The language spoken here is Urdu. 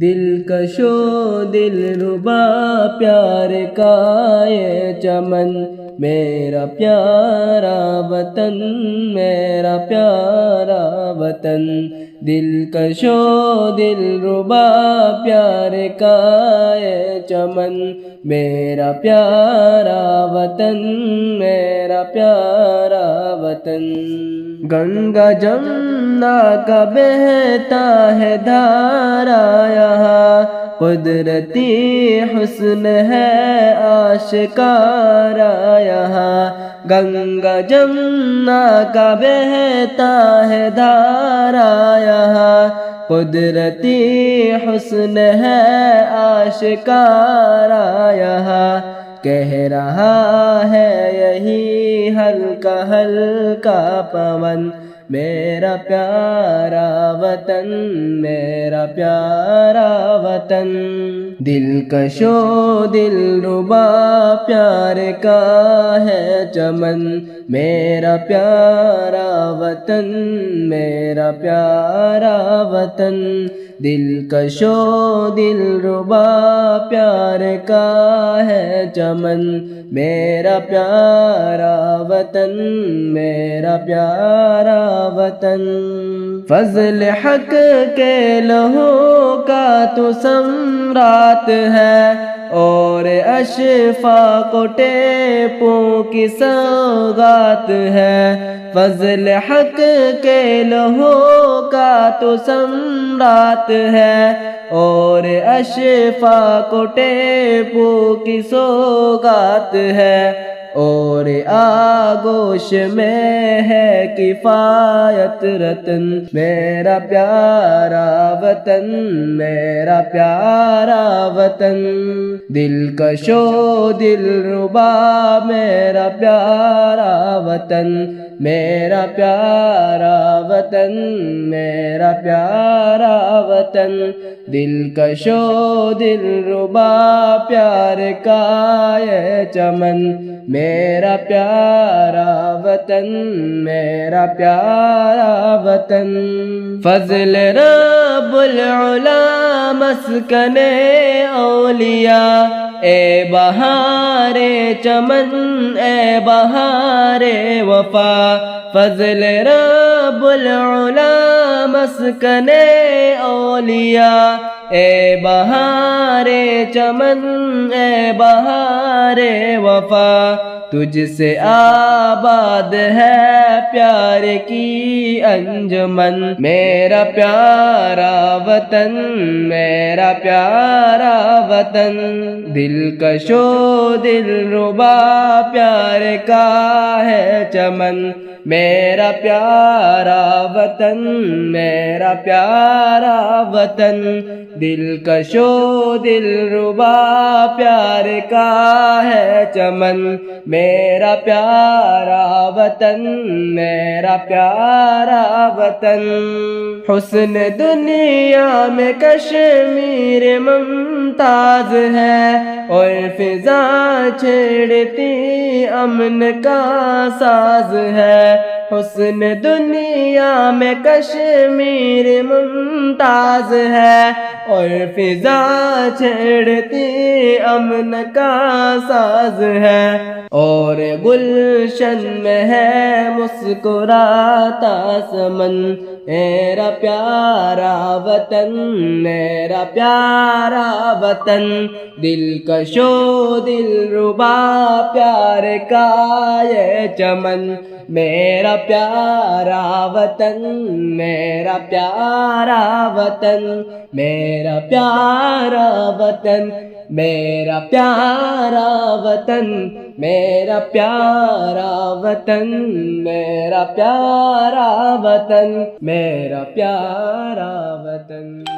دلکشو دل ربا پیار کا یہ چمن، میرا پیارا وطن، میرا پیارا وطن۔ دلکشو دل ربا پیار کا یہ چمن، میرا پیارا وطن، میرا پیارا وطن۔ گنگا جمنا کا بہتا ہے دھارا یہاں، قدرتی حسن ہے آشکارا یہاں۔ گنگا جمنا کا بہتا ہے دھارا یہاں، قدرتی حسن ہے آشکارا یہاں۔ کہہ رہا ہے یہی ہلکا ہلکا پون، میرا پیارا وطن، میرا پیارا وطن۔ دلکشو دل ربا پیار کا ہے چمن، میرا پیارا وطن، میرا پیارا وطن۔ دلکشو دل ربا پیار کا ہے چمن، میرا پیارا وطن، میرا پیارا وطن۔ فضل حق کے لہو کا تو ثمرات ہے، اور اشفاق و ٹیپوں کی سوغات ہے۔ فضل حق کے لہو کا تو ثمرات ہے، اور اشفاق و ٹیپوں کی سوغات ہے۔ اور آغوش میں ہے کفایت رتن، میرا پیارا وطن، میرا پیارا وطن۔ دلکشو دل ربا میرا پیارا وطن، میرا پیارا وطن، میرا پیارا وطن۔ دلکشو دل ربا پیار کا یہ چمن، میرا پیارا وطن، میرا پیارا وطن۔ فضل رب العلا مسکن اولیاء، اے بہار چمن، اے بہار وفا۔ فضل رب العلا مسکن اولیاء، اے بہار چمن، اے بہار وفا۔ تجھ سے آباد ہے پیار کی انجمن، میرا پیارا وطن، میرا پیارا وطن۔ دلکشو دل ربا پیار کا ہے چمن، میرا پیارا وطن، میرا پیارا وطن۔ دلکشو دل ربا پیار کا ہے چمن، میرا پیارا وطن، میرا پیارا وطن۔ حسن دنیا میں کشمیر ممتاز ہے، اور فضا چھیڑتی امن کا ساز ہے۔ حسن دنیا میں کشمیر ممتاز ہے، اور فضا چھیڑتی امن کا ساز ہے۔ اور گلشن میں ہے مسکراتا سمن، میرا پیارا وطن، میرا پیارا وطن۔ دلکشو دل ربا پیار کا یہ چمن، میرا پیارا وطن، میرا پیارا وطن، میرا پیارا وطن، میرا پیارا وطن، میرا پیارا وطن، میرا پیارا وطن، میرا پیارا وطن۔